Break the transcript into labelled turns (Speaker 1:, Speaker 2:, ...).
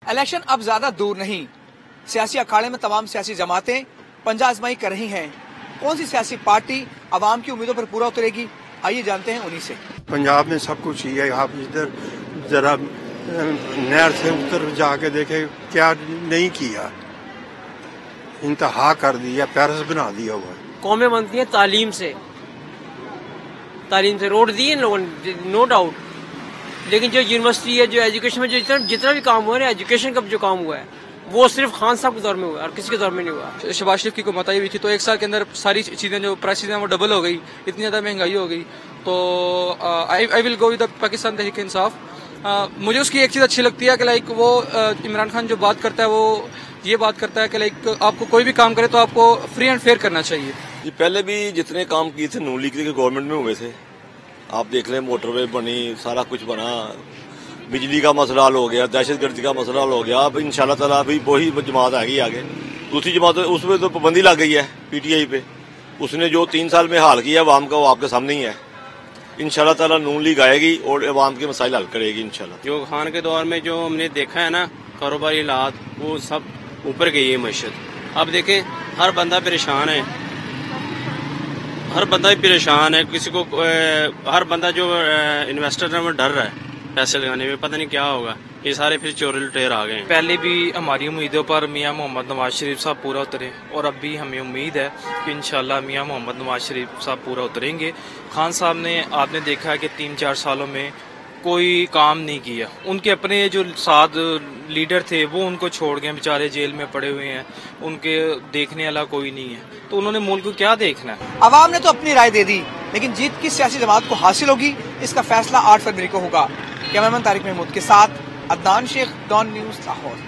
Speaker 1: Election अब ज्यादा दूर नहीं। सियासी अखाड़े में तमाम सियासी जमातें पंजा आजमाई कर रही हैं। कौन सी सियासी पार्टी आवाम की उम्मीदों पर पूरा उतरेगी, आइए जानते हैं उन्हीं से।
Speaker 2: पंजाब में सब कुछ ही है, आप इधर जरा नहर से उतर जाके देखे क्या नहीं किया, इंतहा कर दिया, पेरिस बना दिया हुआ।
Speaker 3: कौमें बनती हैं तालीम से रोड दिए इन लोगों ने, नो डाउट, लेकिन जो यूनिवर्सिटी है, जो एजुकेशन में जो जितना भी काम हुआ है, एजुकेशन का जो काम हुआ है वो सिर्फ खान साहब के दौर में हुआ और किसी के दौर में नहीं हुआ।
Speaker 4: शहबाज शरीफ की हुकूमत आई हुई थी तो एक साल के अंदर सारी चीज़ें जो प्राइसेस हैं वो डबल हो गई, इतनी ज़्यादा महंगाई हो गई। तो I will go with the Pakistan Tehreek Insaf. मुझे उसकी एक चीज़ अच्छी लगती है कि लाइक वो इमरान खान जो बात करता है वो ये बात करता है कि लाइक आपको कोई भी काम करे तो आपको फ्री एंड फेयर करना चाहिए।
Speaker 5: ये पहले भी जितने काम किए थे नून लीग के गवर्नमेंट में हुए थे, आप देख लें, मोटरवे बनी, सारा कुछ बना, बिजली का मसला हल हो गया, दहशतगर्दी का मसला हल हो गया। अब इंशाल्लाह ताला अभी वही जमात आएगी आगे। दूसरी जमात उसमें तो पाबंदी लग गई है पीटीआई पे, उसने जो 3 साल में हाल किया अवाम का वो आपके सामने ही है। इंशाल्लाह ताला नून लीग आएगी और अवाम के मसाइल हल करेगी इंशाल्लाह।
Speaker 6: जो खान के दौर में जो हमने देखा है ना, कारोबारी हालात वो सब ऊपर गई है मैशत। अब देखें, हर बंदा परेशान है, हर बंदा ही परेशान है, किसी को हर बंदा जो इन्वेस्टर है वो डर रहा है पैसे लगाने में, पता नहीं क्या होगा। ये सारे फिर चोर लुटेर आ गए।
Speaker 4: पहले भी हमारी उम्मीदों पर मियां मोहम्मद नवाज शरीफ साहब पूरा उतरे और अब भी हमें उम्मीद है कि इंशाल्लाह मियां मोहम्मद नवाज शरीफ साहब पूरा उतरेंगे। खान साहब ने, आपने देखा है कि 3-4 सालों में कोई काम नहीं किया। उनके अपने जो 7 लीडर थे वो उनको छोड़ गए, बेचारे जेल में पड़े हुए हैं, उनके देखने वाला कोई नहीं है, तो उन्होंने मुल्क को क्या देखना है।
Speaker 1: अवाम ने तो अपनी राय दे दी, लेकिन जीत किस सियासी जमात को हासिल होगी इसका फैसला 8 फरवरी को होगा। कैमरामैन तारिक महमूद के साथ अदनान शेख, डॉन न्यूज़, लाहौर।